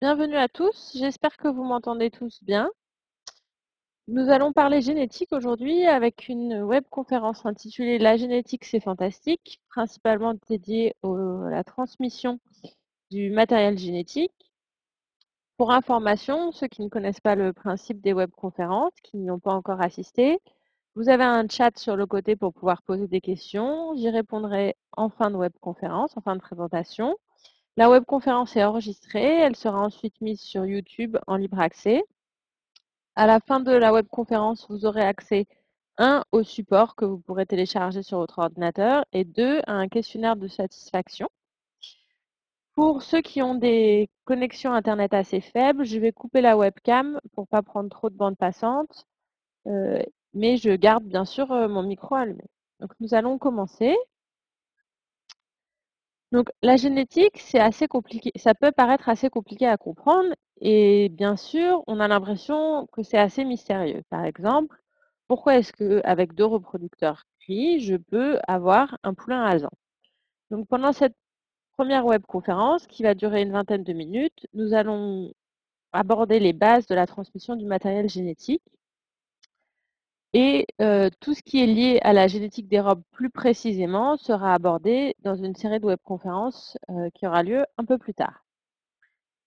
Bienvenue à tous, j'espère que vous m'entendez tous bien. Nous allons parler génétique aujourd'hui avec une webconférence intitulée La génétique, c'est fantastique, principalement dédiée à la transmission du matériel génétique. Pour information, ceux qui ne connaissent pas le principe des webconférences, qui n'y ont pas encore assisté, vous avez un chat sur le côté pour pouvoir poser des questions. J'y répondrai en fin de webconférence, en fin de présentation. La webconférence est enregistrée, elle sera ensuite mise sur YouTube en libre accès. À la fin de la webconférence, vous aurez accès, un, au support que vous pourrez télécharger sur votre ordinateur et deux, à un questionnaire de satisfaction. Pour ceux qui ont des connexions Internet assez faibles, je vais couper la webcam pour ne pas prendre trop de bande passante, euh, mais je garde bien sûr mon micro allumé. Donc nous allons commencer. Donc la génétique, c'est assez compliqué, ça peut paraître assez compliqué à comprendre et bien sûr, on a l'impression que c'est assez mystérieux. Par exemple, pourquoi est-ce qu'avec deux reproducteurs gris, je peux avoir un poulain alezan? Donc pendant cette première webconférence, qui va durer une vingtaine de minutes, nous allons aborder les bases de la transmission du matériel génétique et tout ce qui est lié à la génétique des robes plus précisément sera abordé dans une série de webconférences qui aura lieu un peu plus tard.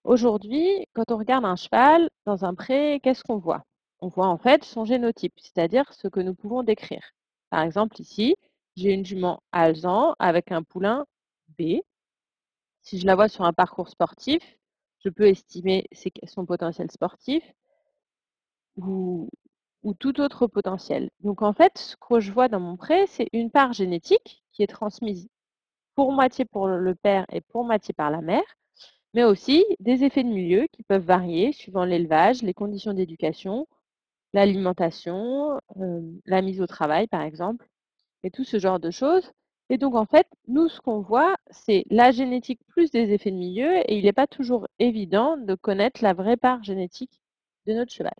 Aujourd'hui, quand on regarde un cheval dans un pré, qu'est-ce qu'on voit? On voit en fait son génotype, c'est-à-dire ce que nous pouvons décrire. Par exemple, ici, j'ai une jument alezan avec un poulain B. Si je la vois sur un parcours sportif, je peux estimer son potentiel sportif ou, ou tout autre potentiel. Donc en fait, ce que je vois dans mon pré, c'est une part génétique qui est transmise pour moitié pour le père et pour moitié par la mère, mais aussi des effets de milieu qui peuvent varier suivant l'élevage, les conditions d'éducation, l'alimentation, la mise au travail par exemple, et tout ce genre de choses. Et donc en fait, nous, ce qu'on voit, c'est la génétique plus des effets de milieu, et il n'est pas toujours évident de connaître la vraie part génétique de notre cheval.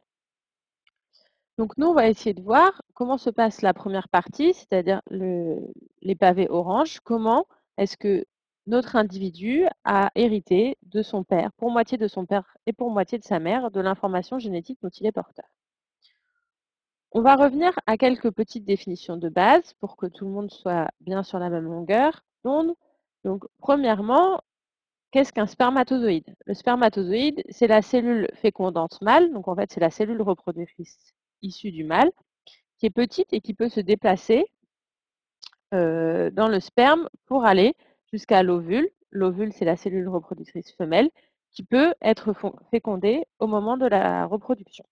Donc nous, on va essayer de voir comment se passe la première partie, c'est-à-dire les pavés orange. Comment est-ce que notre individu a hérité de son père, pour moitié de son père et pour moitié de sa mère, de l'information génétique dont il est porteur. On va revenir à quelques petites définitions de base pour que tout le monde soit bien sur la même longueur d'onde. Donc, premièrement, qu'est-ce qu'un spermatozoïde? Le spermatozoïde, c'est la cellule fécondante mâle, donc en fait, c'est la cellule reproductrice issue du mâle, qui est petite et qui peut se déplacer dans le sperme pour aller jusqu'à l'ovule. L'ovule, c'est la cellule reproductrice femelle qui peut être fécondée au moment de la reproduction.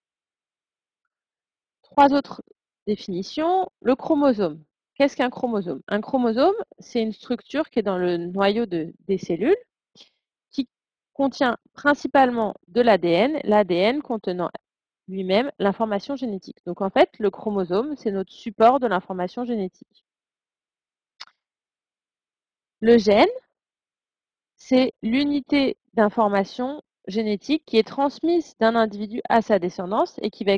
Trois autres définitions. Le chromosome. Qu'est-ce qu'un chromosome? Un chromosome, c'est une structure qui est dans le noyau des cellules qui contient principalement de l'ADN, l'ADN contenant lui-même l'information génétique. Donc en fait, le chromosome, c'est notre support de l'information génétique. Le gène, c'est l'unité d'information génétique qui est transmise d'un individu à sa descendance et qui va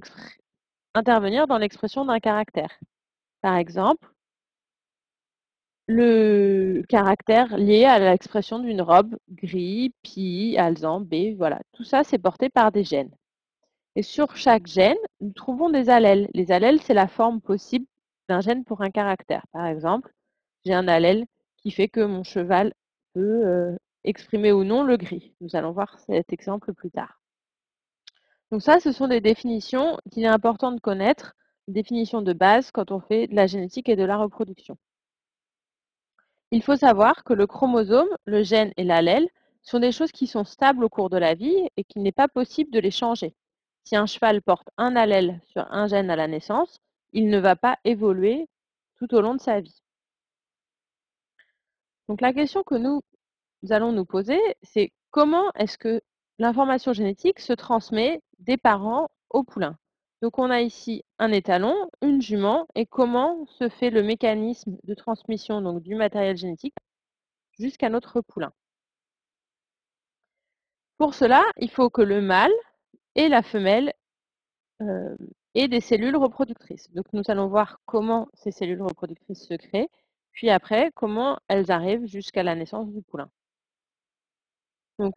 intervenir dans l'expression d'un caractère. Par exemple, le caractère lié à l'expression d'une robe gris, pi, alezan, B, voilà. Tout ça, c'est porté par des gènes. Et sur chaque gène, nous trouvons des allèles. Les allèles, c'est la forme possible d'un gène pour un caractère. Par exemple, j'ai un allèle qui fait que mon cheval peut exprimer ou non le gris. Nous allons voir cet exemple plus tard. Donc ça, ce sont des définitions qu'il est important de connaître, des définitions de base quand on fait de la génétique et de la reproduction. Il faut savoir que le chromosome, le gène et l'allèle sont des choses qui sont stables au cours de la vie et qu'il n'est pas possible de les changer. Si un cheval porte un allèle sur un gène à la naissance, il ne va pas évoluer tout au long de sa vie. Donc la question que nous allons nous poser, c'est comment est-ce que l'information génétique se transmet des parents au poulain? Donc on a ici un étalon, une jument, et comment se fait le mécanisme de transmission donc, du matériel génétique jusqu'à notre poulain. Pour cela, il faut que le mâle et la femelle aient des cellules reproductrices. Donc nous allons voir comment ces cellules reproductrices se créent, puis après comment elles arrivent jusqu'à la naissance du poulain. Donc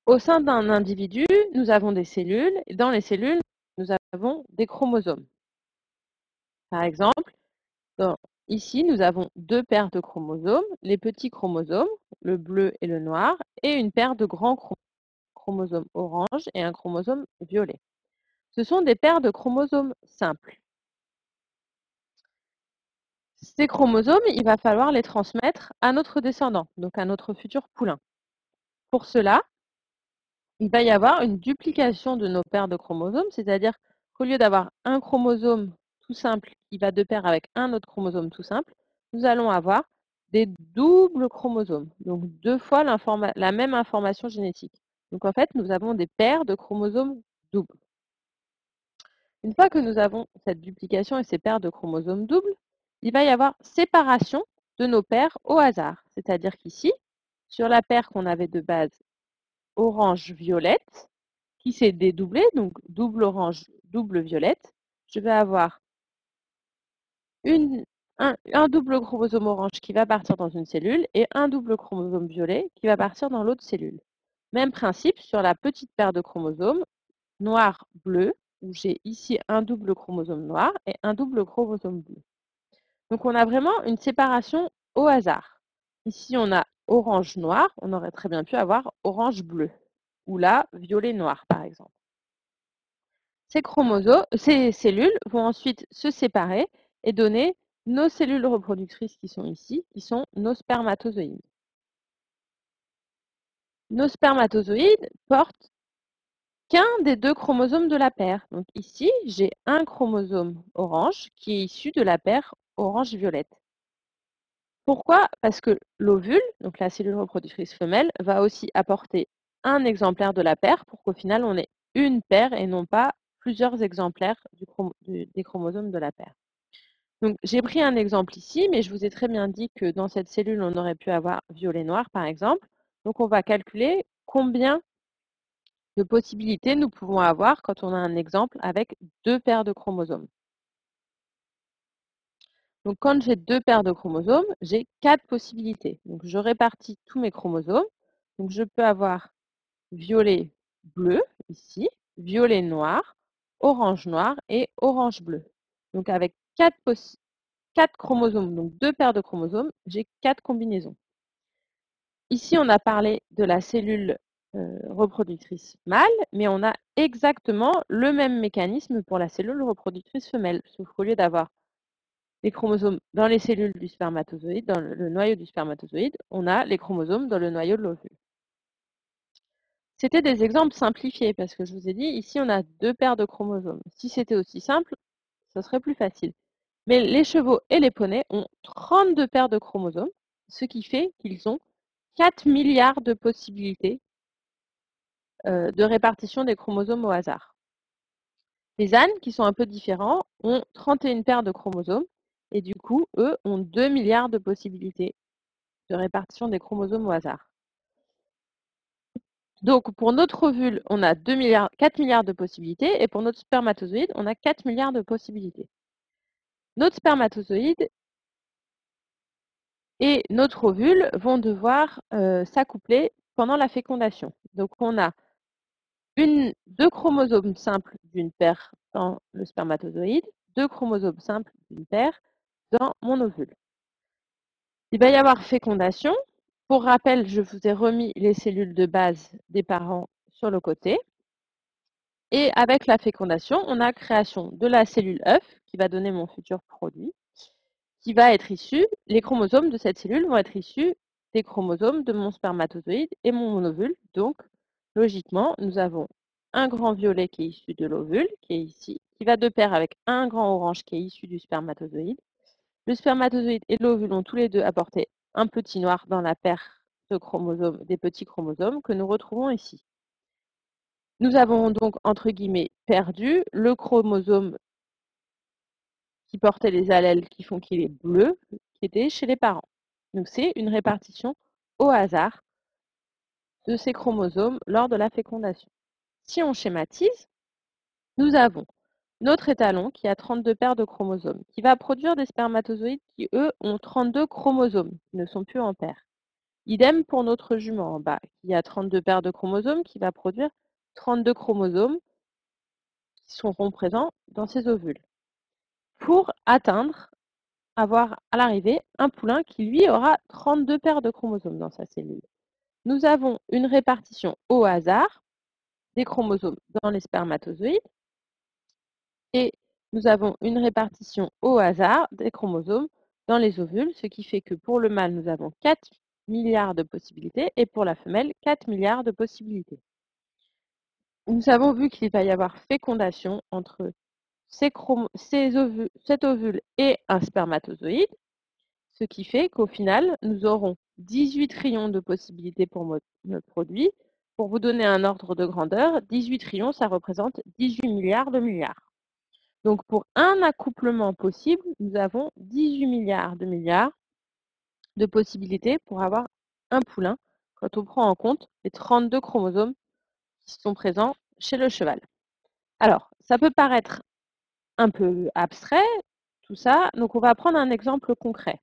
Au sein d'un individu, nous avons des cellules, et dans les cellules, nous avons des chromosomes. Par exemple, ici, nous avons deux paires de chromosomes, les petits chromosomes, le bleu et le noir, et une paire de grands chromosomes orange et un chromosome violet. Ce sont des paires de chromosomes simples. Ces chromosomes, il va falloir les transmettre à notre descendant, donc à notre futur poulain. Pour cela, il va y avoir une duplication de nos paires de chromosomes, c'est-à-dire qu'au lieu d'avoir un chromosome tout simple qui va de pair avec un autre chromosome tout simple, nous allons avoir des doubles chromosomes, donc deux fois la même information génétique. Donc en fait, nous avons des paires de chromosomes doubles. Une fois que nous avons cette duplication et ces paires de chromosomes doubles, il va y avoir séparation de nos paires au hasard. C'est-à-dire qu'ici, sur la paire qu'on avait de base orange-violette, qui s'est dédoublée, donc double orange, double violette, je vais avoir un double chromosome orange qui va partir dans une cellule et un double chromosome violet qui va partir dans l'autre cellule. Même principe sur la petite paire de chromosomes noir-bleu, où j'ai ici un double chromosome noir et un double chromosome bleu. Donc on a vraiment une séparation au hasard. Ici on a orange-noir, on aurait très bien pu avoir orange-bleu, ou là violet-noir par exemple. Ces cellules vont ensuite se séparer et donner nos cellules reproductrices qui sont ici, qui sont nos spermatozoïdes. Nos spermatozoïdes portent qu'un des deux chromosomes de la paire. Donc ici, j'ai un chromosome orange qui est issu de la paire orange-violette. Pourquoi? Parce que l'ovule, donc la cellule reproductrice femelle, va aussi apporter un exemplaire de la paire pour qu'au final, on ait une paire et non pas plusieurs exemplaires des chromosomes de la paire. Donc, j'ai pris un exemple ici, mais je vous ai très bien dit que dans cette cellule, on aurait pu avoir violet-noir, par exemple. Donc, on va calculer combien de possibilités nous pouvons avoir quand on a un exemple avec deux paires de chromosomes. Donc, quand j'ai deux paires de chromosomes, j'ai 4 possibilités. Donc, je répartis tous mes chromosomes. Donc, je peux avoir violet-bleu ici, violet-noir, orange-noir et orange-bleu. Donc, avec 4 chromosomes, donc deux paires de chromosomes, j'ai 4 combinaisons. Ici, on a parlé de la cellule reproductrice mâle, mais on a exactement le même mécanisme pour la cellule reproductrice femelle, sauf qu'au lieu d'avoir les chromosomes dans les cellules du spermatozoïde, dans le noyau du spermatozoïde, on a les chromosomes dans le noyau de l'ovule. C'était des exemples simplifiés parce que je vous ai dit, ici on a deux paires de chromosomes. Si c'était aussi simple, ce serait plus facile. Mais les chevaux et les poneys ont 32 paires de chromosomes, ce qui fait qu'ils ont 4 milliards de possibilités de répartition des chromosomes au hasard. Les ânes, qui sont un peu différents, ont 31 paires de chromosomes et du coup, eux, ont 2 milliards de possibilités de répartition des chromosomes au hasard. Donc, pour notre ovule, on a 4 milliards de possibilités et pour notre spermatozoïde, on a 4 milliards de possibilités. Notre spermatozoïde et notre ovule vont devoir s'accoupler pendant la fécondation. Donc, on a deux chromosomes simples d'une paire dans le spermatozoïde, deux chromosomes simples d'une paire dans mon ovule. Il va y avoir fécondation. Pour rappel, je vous ai remis les cellules de base des parents sur le côté. Et avec la fécondation, on a création de la cellule œuf qui va donner mon futur produit, qui va être issu, les chromosomes de cette cellule vont être issus des chromosomes de mon spermatozoïde et mon ovule. Donc, logiquement, nous avons un grand violet qui est issu de l'ovule, qui est ici, qui va de pair avec un grand orange qui est issu du spermatozoïde. Le spermatozoïde et l'ovule ont tous les deux apporté un petit noir dans la paire de chromosomes, des petits chromosomes que nous retrouvons ici. Nous avons donc, entre guillemets, perdu le chromosome qui portait les allèles qui font qu'il est bleu, qui était chez les parents. Donc c'est une répartition au hasard de ces chromosomes lors de la fécondation. Si on schématise, nous avons notre étalon qui a 32 paires de chromosomes, qui va produire des spermatozoïdes qui, eux, ont 32 chromosomes, qui ne sont plus en paire. Idem pour notre jument en bas, qui a 32 paires de chromosomes, qui va produire 32 chromosomes qui seront présents dans ses ovules. Pour avoir à l'arrivée un poulain qui, lui, aura 32 paires de chromosomes dans sa cellule. Nous avons une répartition au hasard des chromosomes dans les spermatozoïdes et nous avons une répartition au hasard des chromosomes dans les ovules, ce qui fait que pour le mâle, nous avons 4 milliards de possibilités et pour la femelle, 4 milliards de possibilités. Nous avons vu qu'il va y avoir fécondation entre cet ovule et un spermatozoïde, ce qui fait qu'au final, nous aurons 18 rayons de possibilités pour notre produit. Pour vous donner un ordre de grandeur, 18 rayons, ça représente 18 milliards de milliards. Donc pour un accouplement possible, nous avons 18 milliards de possibilités pour avoir un poulain quand on prend en compte les 32 chromosomes qui sont présents chez le cheval. Alors, ça peut paraître un peu abstrait, tout ça, donc on va prendre un exemple concret.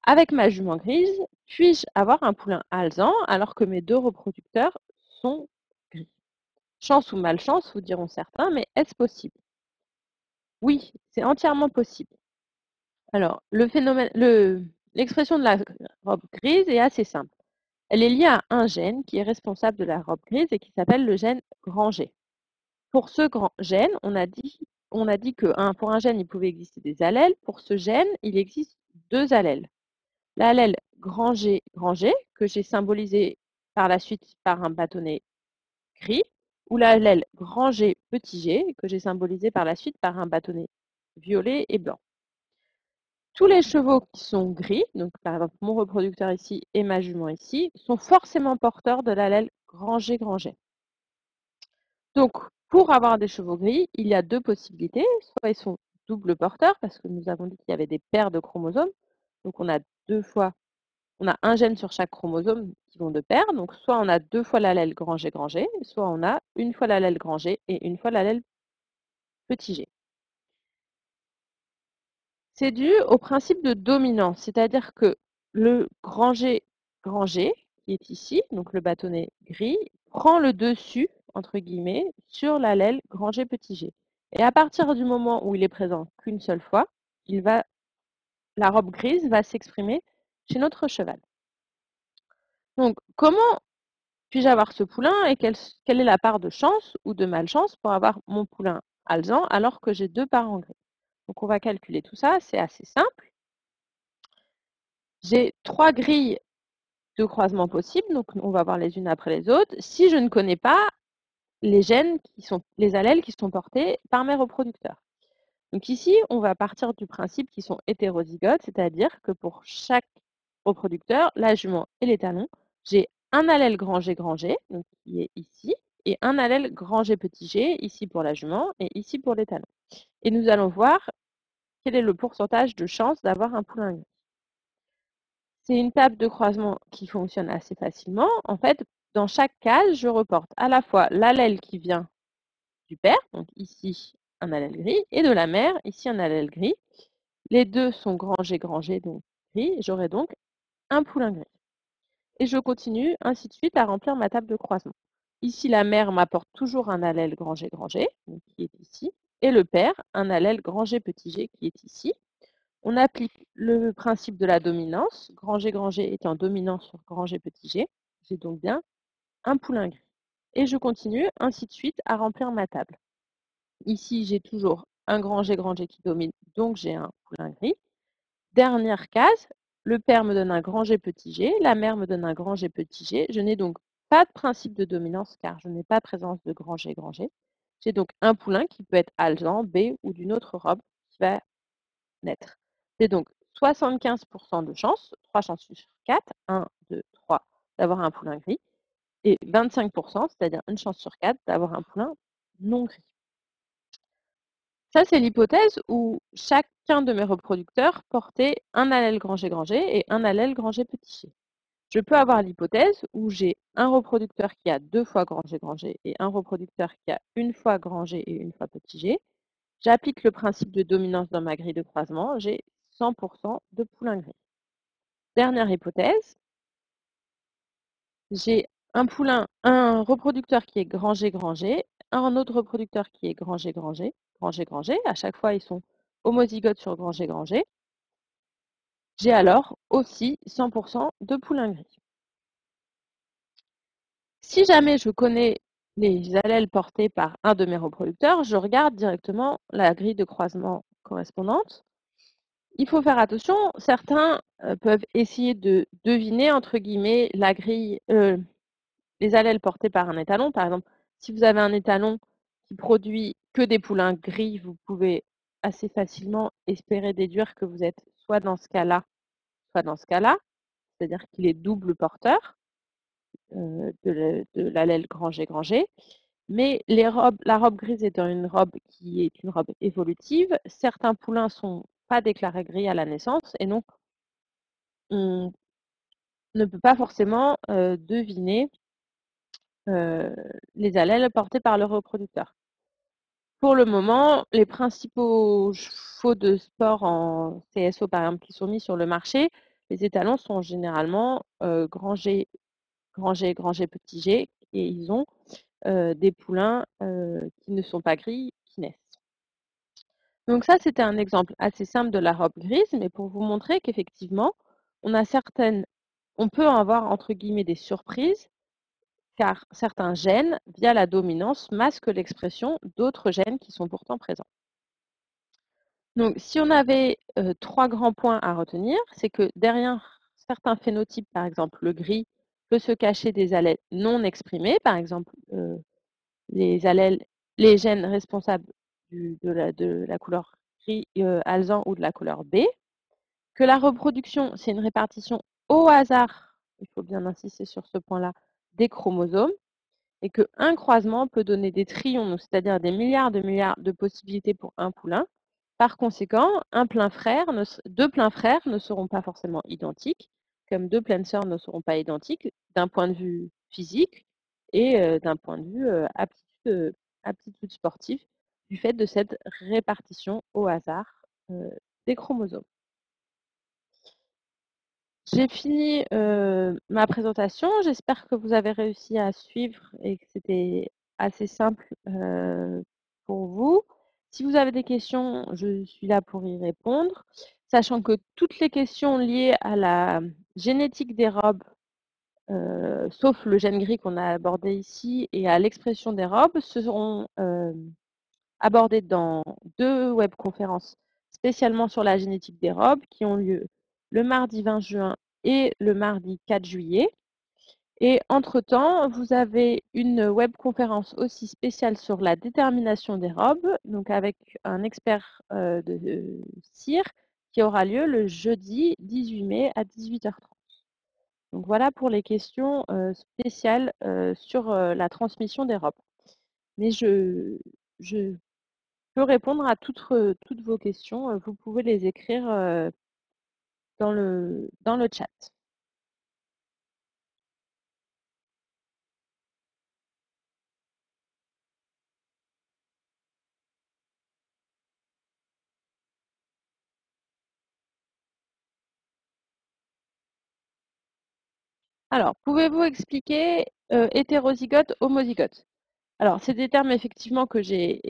Avec ma jument grise, puis-je avoir un poulain alezan alors que mes 2 reproducteurs sont gris? Chance ou malchance, vous diront certains, mais est-ce possible? Oui, c'est entièrement possible. Alors, l'expression de la robe grise est assez simple. Elle est liée à un gène qui est responsable de la robe grise et qui s'appelle le gène Granger. Pour ce gène, on a dit que pour un gène, il pouvait exister des allèles. Pour ce gène, il existe 2 allèles. L'allèle Granger, que j'ai symbolisé par la suite par un bâtonnet gris, ou l'allèle Granger petit g, que j'ai symbolisé par la suite par un bâtonnet violet et blanc. Tous les chevaux qui sont gris, donc par exemple mon reproducteur ici et ma jument ici, sont forcément porteurs de l'allèle Granger-Granger. Donc, pour avoir des chevaux gris, il y a 2 possibilités. Soit ils sont double porteurs, parce que nous avons dit qu'il y avait des paires de chromosomes. Donc, on a un gène sur chaque chromosome qui vont de pair. Donc, soit on a 2 fois l'allèle Granger-Granger, soit on a une fois l'allèle Granger et une fois l'allèle petit g. C'est dû au principe de dominance, c'est-à-dire que le Granger-Granger, qui est ici, donc le bâtonnet gris, prend le dessus, entre guillemets, sur l'allèle Granger petit g. Et à partir du moment où il est présent qu'une seule fois, la robe grise va s'exprimer chez notre cheval. Donc, comment puis-je avoir ce poulain et quelle est la part de chance ou de malchance pour avoir mon poulain alezan alors que j'ai 2 parents gris? Donc, on va calculer tout ça, c'est assez simple. J'ai 3 grilles de croisement possibles, donc on va voir les unes après les autres. Si je ne connais pas les allèles qui sont portés par mes reproducteurs. Donc ici, on va partir du principe qu'ils sont hétérozygotes, c'est-à-dire que pour chaque reproducteur, la jument et les talons, j'ai un allèle Granger-Granger, donc qui est ici, et un allèle Granger petit g, ici pour la jument et ici pour les talons. Et nous allons voir quel est le pourcentage de chance d'avoir un poulain gris. C'est une table de croisement qui fonctionne assez facilement. En fait, dans chaque case, je reporte à la fois l'allèle qui vient du père, donc ici un allèle gris, et de la mère, ici un allèle gris. Les deux sont Granger-Granger, donc gris. J'aurai donc un poulain gris. Et je continue ainsi de suite à remplir ma table de croisement. Ici, la mère m'apporte toujours un allèle Granger-Granger, qui est ici, et le père, un allèle Granger petit g, qui est ici. On applique le principe de la dominance, Granger-Granger étant dominant sur Granger petit g. J'ai donc bien un poulain gris. Et je continue ainsi de suite à remplir ma table. Ici, j'ai toujours un Granger-Granger qui domine, donc j'ai un poulain gris. Dernière case, le père me donne un Granger petit g, la mère me donne un Granger petit g. Je n'ai donc pas de principe de dominance car je n'ai pas présence de Granger-Granger. J'ai donc un poulain qui peut être alezan, B ou d'une autre robe qui va naître. C'est donc 75% de chance, 3 chances sur 4, 1, 2, 3, d'avoir un poulain gris, et 25%, c'est-à-dire une chance sur 4, d'avoir un poulain non gris. Ça, c'est l'hypothèse où chacun de mes reproducteurs portait un allèle Granger-Granger et un allèle Granger-Petit g. Je peux avoir l'hypothèse où j'ai un reproducteur qui a 2 fois Granger-Granger et un reproducteur qui a une fois Granger et une fois Petit g. J'applique le principe de dominance dans ma grille de croisement, j'ai 100% de poulains gris. Dernière hypothèse, J'ai un reproducteur qui est Granger-Granger, un autre reproducteur qui est Granger-Granger, Granger-Granger. À chaque fois, ils sont homozygotes sur Granger-Granger. J'ai alors aussi 100% de poulains gris. Si jamais je connais les allèles portés par un de mes reproducteurs, je regarde directement la grille de croisement correspondante. Il faut faire attention, certains peuvent essayer de deviner, entre guillemets, la grille, les allèles portés par un étalon. Par exemple, si vous avez un étalon qui produit que des poulains gris, vous pouvez assez facilement espérer déduire que vous êtes soit dans ce cas-là, soit dans ce cas-là, c'est-à-dire qu'il est double porteur de l'allèle Granger-Granger. Mais la robe grise étant une robe qui est une robe évolutive, certains poulains ne sont pas déclarés gris à la naissance et donc on ne peut pas forcément deviner les allèles portés par le reproducteur. Pour le moment, les principaux chevaux de sport en CSO, par exemple, qui sont mis sur le marché, les étalons sont généralement Granger, Granger, Granger petit G, et ils ont des poulains qui ne sont pas gris, qui naissent. Donc ça, c'était un exemple assez simple de la robe grise, mais pour vous montrer qu'effectivement, on peut avoir entre guillemets des surprises, car certains gènes, via la dominance, masquent l'expression d'autres gènes qui sont pourtant présents. Donc, si on avait 3 grands points à retenir, c'est que derrière certains phénotypes, par exemple le gris, peut se cacher des allèles non exprimés, par exemple les allèles, les gènes responsables de la couleur gris alezan ou de la couleur B, que la reproduction, c'est une répartition au hasard, il faut bien insister sur ce point-là, des chromosomes, et qu'un croisement peut donner des trillions, c'est-à-dire des milliards de possibilités pour un poulain. Par conséquent, deux pleins frères ne seront pas forcément identiques, comme deux pleines sœurs ne seront pas identiques d'un point de vue physique et d'un point de vue aptitude sportive, du fait de cette répartition au hasard des chromosomes. J'ai fini ma présentation. J'espère que vous avez réussi à suivre et que c'était assez simple pour vous. Si vous avez des questions, je suis là pour y répondre, sachant que toutes les questions liées à la génétique des robes, sauf le gène gris qu'on a abordé ici, et à l'expression des robes, seront abordées dans 2 webconférences spécialement sur la génétique des robes qui ont lieu le mardi 20 juin et le mardi 4 juillet. Et entre-temps, vous avez une webconférence aussi spéciale sur la détermination des robes, donc avec un expert de cire qui aura lieu le jeudi 18 mai à 18h30. Donc voilà pour les questions spéciales sur la transmission des robes. Mais je peux répondre à toutes vos questions. Vous pouvez les écrire dans le chat. Alors, pouvez-vous expliquer hétérozygote, homozygote? Alors, c'est des termes effectivement que j'ai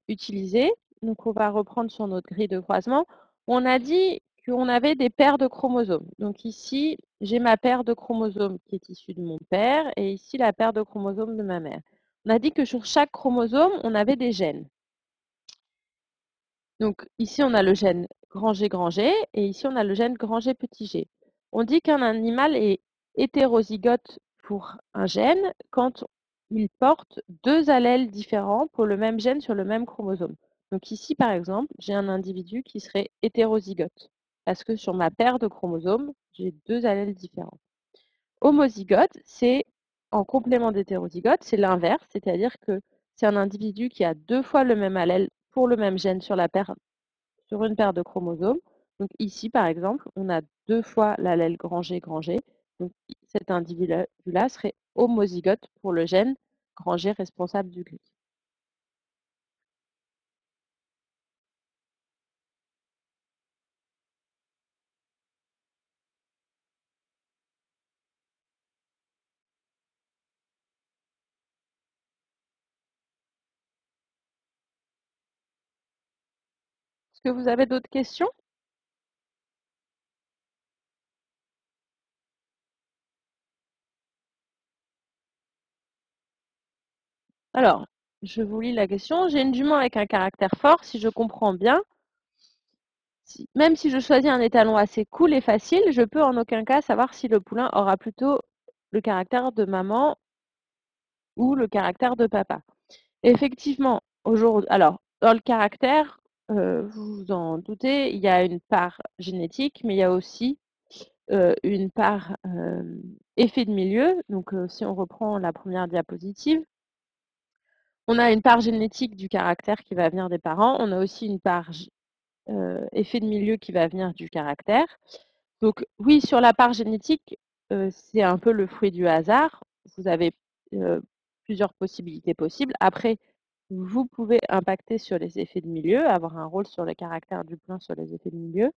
utilisés. Donc, on va reprendre sur notre grille de croisement. On a dit qu'on avait des paires de chromosomes. Donc ici, j'ai ma paire de chromosomes qui est issue de mon père et ici la paire de chromosomes de ma mère. On a dit que sur chaque chromosome, on avait des gènes. Donc ici, on a le gène grand G et ici, on a le gène grand G petit g. On dit qu'un animal est hétérozygote pour un gène quand il porte 2 allèles différents pour le même gène sur le même chromosome. Donc ici, par exemple, j'ai un individu qui serait hétérozygote parce que sur ma paire de chromosomes, j'ai 2 allèles différents. Homozygote, c'est en complément d'hétérozygote, c'est l'inverse, c'est-à-dire que c'est un individu qui a 2 fois le même allèle pour le même gène sur une paire de chromosomes. Donc ici, par exemple, on a 2 fois l'allèle grand G. Donc cet individu-là serait homozygote pour le gène grand G responsable du gris. Est-ce que vous avez d'autres questions? Alors, je vous lis la question. J'ai une jument avec un caractère fort. Si je comprends bien, même si je choisis un étalon assez cool et facile, je peux en aucun cas savoir si le poulain aura plutôt le caractère de maman ou le caractère de papa. Effectivement, aujourd'hui, alors, dans le caractère, vous vous en doutez, il y a une part génétique, mais il y a aussi une part effet de milieu. Donc, si on reprend la première diapositive, on a une part génétique du caractère qui va venir des parents. On a aussi une part effet de milieu qui va venir du caractère. Donc, oui, sur la part génétique, c'est un peu le fruit du hasard. Vous avez plusieurs possibilités possibles. Après, vous pouvez impacter sur les effets de milieu, avoir un rôle sur le caractère du poulain sur les effets de milieu.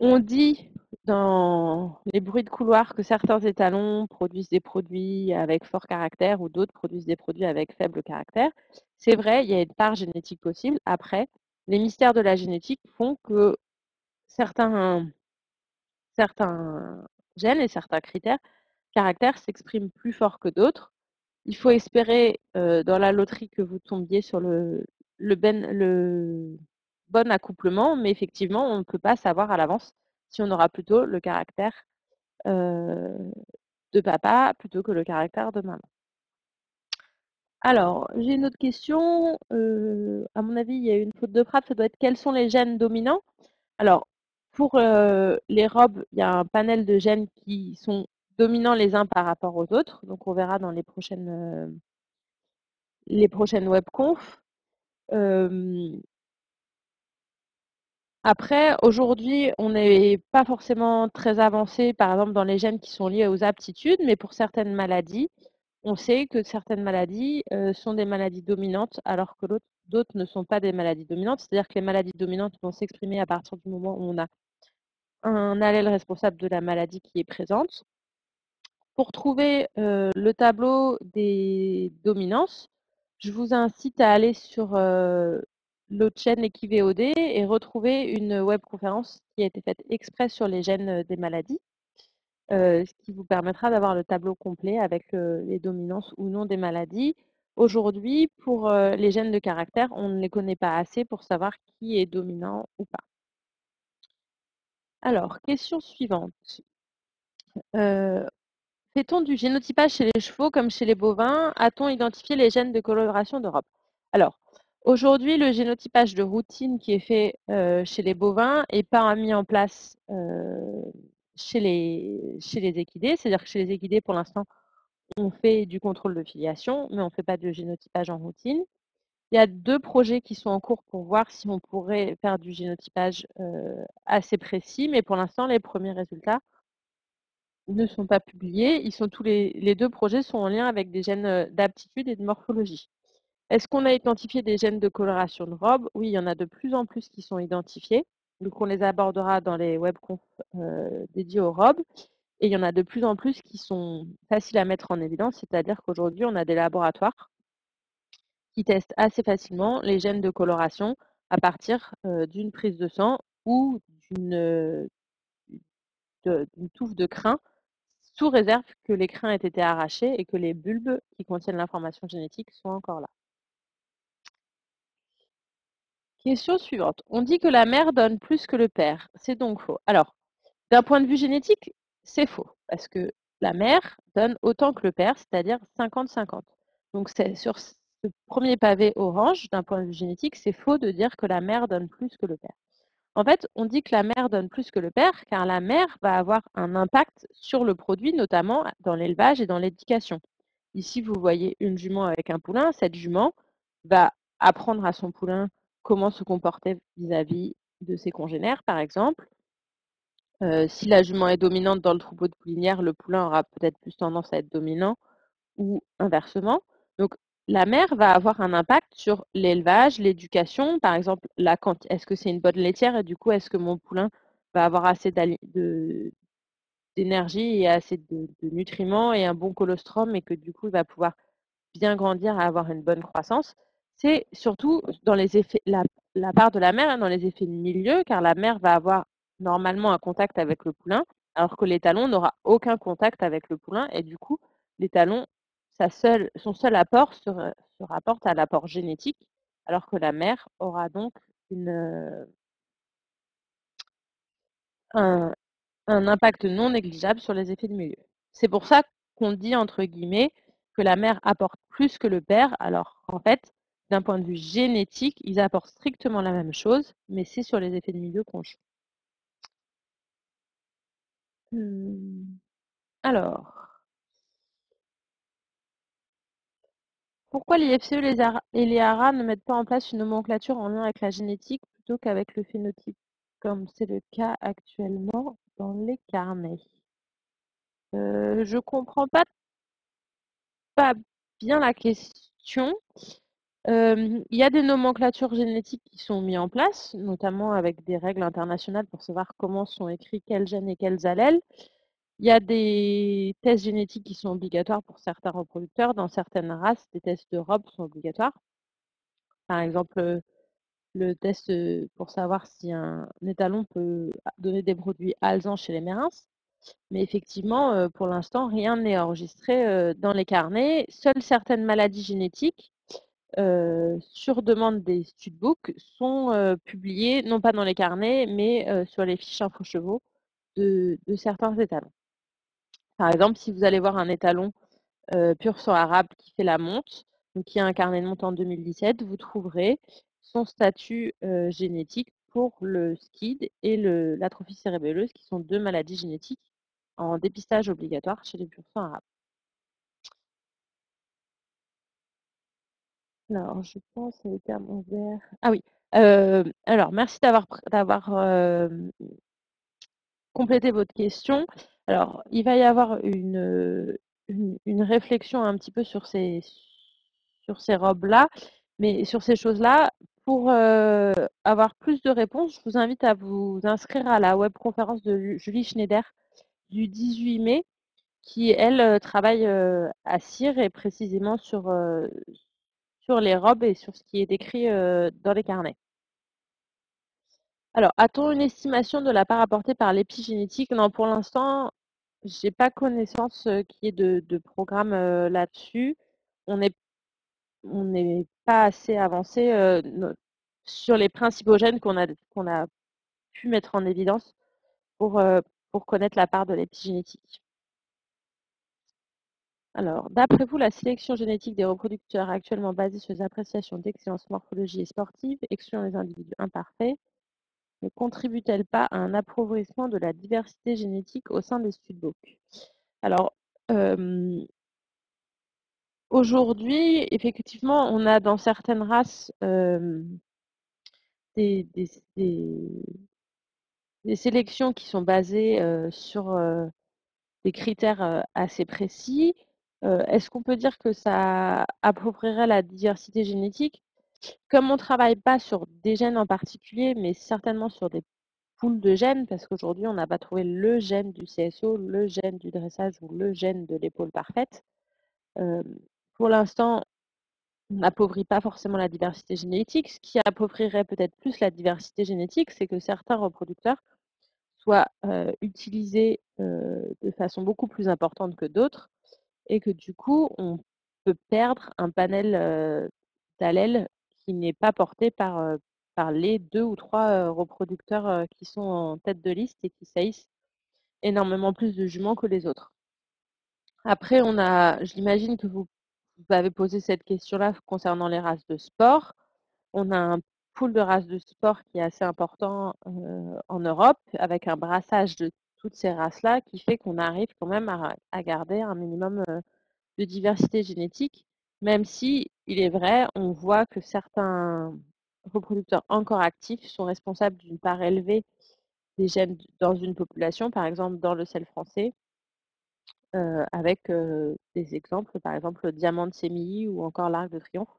On dit dans les bruits de couloir que certains étalons produisent des produits avec fort caractère ou d'autres produisent des produits avec faible caractère. C'est vrai, il y a une part génétique possible. Après, les mystères de la génétique font que certains, certains gènes et certains caractères s'expriment plus fort que d'autres. Il faut espérer dans la loterie que vous tombiez sur le bon accouplement, mais effectivement, on ne peut pas savoir à l'avance si on aura plutôt le caractère de papa plutôt que le caractère de maman. Alors, j'ai une autre question. À mon avis, il y a eu une faute de frappe. Ça doit être quels sont les gènes dominants? Alors, pour les robes, il y a un panel de gènes qui sont dominants les uns par rapport aux autres. Donc, on verra dans les prochaines webconf. Après, aujourd'hui, on n'est pas forcément très avancé, par exemple, dans les gènes qui sont liés aux aptitudes, mais pour certaines maladies, on sait que certaines maladies sont des maladies dominantes, alors que d'autres ne sont pas des maladies dominantes. C'est-à-dire que les maladies dominantes vont s'exprimer à partir du moment où on a un allèle responsable de la maladie qui est présente. Pour trouver le tableau des dominances, je vous incite à aller sur l'autre chaîne EquiVOD et retrouver une webconférence qui a été faite exprès sur les gènes des maladies, ce qui vous permettra d'avoir le tableau complet avec les dominances ou non des maladies. Aujourd'hui, pour les gènes de caractère, on ne les connaît pas assez pour savoir qui est dominant ou pas. Alors, question suivante. Euh, Fait-on du génotypage chez les chevaux comme chez les bovins? A-t-on identifié les gènes de coloration d'Europe? Alors, aujourd'hui, le génotypage de routine qui est fait chez les bovins n'est pas mis en place chez les équidés. C'est-à-dire que chez les équidés, pour l'instant, on fait du contrôle de filiation, mais on ne fait pas de génotypage en routine. Il y a 2 projets qui sont en cours pour voir si on pourrait faire du génotypage assez précis, mais pour l'instant, les premiers résultats ne sont pas publiés. Ils sont les 2 projets sont en lien avec des gènes d'aptitude et de morphologie. Est-ce qu'on a identifié des gènes de coloration de robes? Oui, il y en a de plus en plus qui sont identifiés. Donc, on les abordera dans les webconf dédiés aux robes. Et il y en a de plus en plus qui sont faciles à mettre en évidence, c'est-à-dire qu'aujourd'hui, on a des laboratoires qui testent assez facilement les gènes de coloration à partir d'une prise de sang ou d'une touffe de crin, sous réserve que les crins aient été arrachés et que les bulbes qui contiennent l'information génétique soient encore là. Question suivante. On dit que la mère donne plus que le père. C'est donc faux. Alors, d'un point de vue génétique, c'est faux, parce que la mère donne autant que le père, c'est-à-dire 50-50. Donc, sur ce premier pavé orange, d'un point de vue génétique, c'est faux de dire que la mère donne plus que le père. En fait, on dit que la mère donne plus que le père, car la mère va avoir un impact sur le produit, notamment dans l'élevage et dans l'éducation. Ici, vous voyez une jument avec un poulain. Cette jument va apprendre à son poulain comment se comporter vis-à-vis de ses congénères, par exemple. Si la jument est dominante dans le troupeau de poulinière, le poulain aura peut-être plus tendance à être dominant ou inversement. Donc, la mère va avoir un impact sur l'élevage, l'éducation, par exemple, est-ce que c'est une bonne laitière et du coup, est-ce que mon poulain va avoir assez d'énergie et assez de nutriments et un bon colostrum et que du coup, il va pouvoir bien grandir et avoir une bonne croissance. C'est surtout dans les effets, la part de la mère dans les effets de milieu, car la mère va avoir normalement un contact avec le poulain, alors que l'étalon n'aura aucun contact avec le poulain et du coup, l'étalon, son seul apport se rapporte à l'apport génétique, alors que la mère aura donc un, un impact non négligeable sur les effets de milieu. C'est pour ça qu'on dit, entre guillemets, que la mère apporte plus que le père, alors qu'en fait, d'un point de vue génétique, ils apportent strictement la même chose, mais c'est sur les effets de milieu qu'on joue. Alors, pourquoi l'IFCE et les ARA ne mettent pas en place une nomenclature en lien avec la génétique plutôt qu'avec le phénotype, comme c'est le cas actuellement dans les carnets? Je comprends pas bien la question. Il y a des nomenclatures génétiques qui sont mises en place, notamment avec des règles internationales pour savoir comment sont écrits quels gènes et quels allèles. Il y a des tests génétiques qui sont obligatoires pour certains reproducteurs. Dans certaines races, des tests d'Europe sont obligatoires. Par exemple, le test pour savoir si un étalon peut donner des produits alezans chez les mérins. Mais effectivement, pour l'instant, rien n'est enregistré dans les carnets. Seules certaines maladies génétiques, sur demande des studbooks, sont publiées, non pas dans les carnets, mais sur les fiches info-chevaux de certains étalons. Par exemple, si vous allez voir un étalon pur sang arabe qui fait la monte, donc qui a un carnet de monte en 2017, vous trouverez son statut génétique pour le SCID et l'atrophie cérébelleuse, qui sont deux maladies génétiques en dépistage obligatoire chez les pur sang arabes. Alors, je pense à été à mon verre. Ah oui. Alors, merci d'avoir complété votre question. Alors, il va y avoir une réflexion un petit peu sur ces robes-là, mais sur ces choses-là. Pour avoir plus de réponses, je vous invite à vous inscrire à la webconférence de Julie Schneider du 18 mai, qui, elle, travaille à CIR et précisément sur les robes et sur ce qui est écrit dans les carnets. Alors, a-t-on une estimation de la part apportée par l'épigénétique? Non, pour l'instant, j'ai pas connaissance qu'il y ait de programme là-dessus. On n'est pas assez avancé sur les principaux gènes qu'on a pu mettre en évidence pour connaître la part de l'épigénétique. Alors, d'après vous, la sélection génétique des reproducteurs actuellement basée sur les appréciations d'excellence morphologie et sportive, excluant les individus imparfaits, ne contribue-t-elle pas à un appauvrissement de la diversité génétique au sein des studbooks? Alors, aujourd'hui, effectivement, on a dans certaines races des, des, des, des sélections qui sont basées sur des critères assez précis. Est-ce qu'on peut dire que ça appauvrirait la diversité génétique? Comme on ne travaille pas sur des gènes en particulier, mais certainement sur des poules de gènes, parce qu'aujourd'hui, on n'a pas trouvé le gène du CSO, le gène du dressage ou le gène de l'épaule parfaite. Pour l'instant, on n'appauvrit pas forcément la diversité génétique. Ce qui appauvrirait peut-être plus la diversité génétique, c'est que certains reproducteurs soient utilisés de façon beaucoup plus importante que d'autres et que du coup, on peut perdre un panel d'allèles qui n'est pas porté par les 2 ou 3 reproducteurs qui sont en tête de liste et qui saillissent énormément plus de juments que les autres. Après, j'imagine que vous avez posé cette question-là concernant les races de sport. On a un pool de races de sport qui est assez important en Europe, avec un brassage de toutes ces races-là, qui fait qu'on arrive quand même à garder un minimum de diversité génétique, même si, il est vrai, on voit que certains reproducteurs encore actifs sont responsables d'une part élevée des gènes dans une population, par exemple dans le sel français, avec des exemples, par exemple le diamant de Sémilly ou encore l'Arc de Triomphe,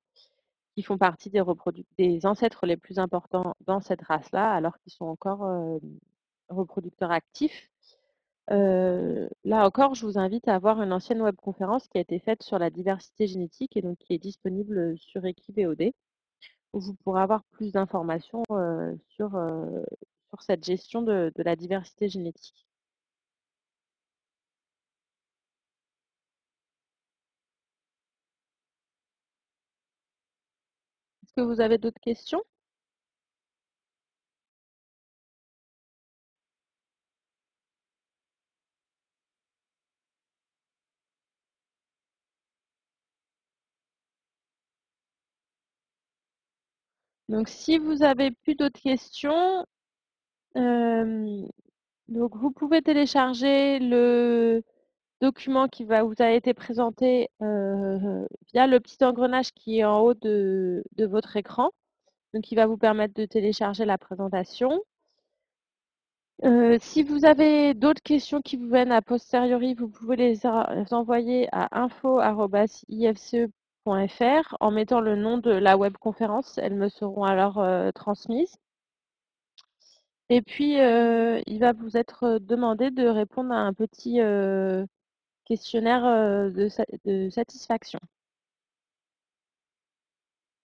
qui font partie des ancêtres les plus importants dans cette race-là, alors qu'ils sont encore reproducteurs actifs. Là encore, je vous invite à voir une ancienne webconférence qui a été faite sur la diversité génétique et donc qui est disponible sur Equivod. où vous pourrez avoir plus d'informations sur cette gestion de la diversité génétique. Est-ce que vous avez d'autres questions? Donc, si vous avez plus d'autres questions, euh, donc vous pouvez télécharger le document qui vous a été présenté via le petit engrenage qui est en haut de votre écran. Donc, il va vous permettre de télécharger la présentation. Si vous avez d'autres questions qui vous viennent a posteriori, vous pouvez les envoyer à info@ifce.fr en mettant le nom de la webconférence. Elles me seront alors transmises. Et puis, il va vous être demandé de répondre à un petit questionnaire de satisfaction.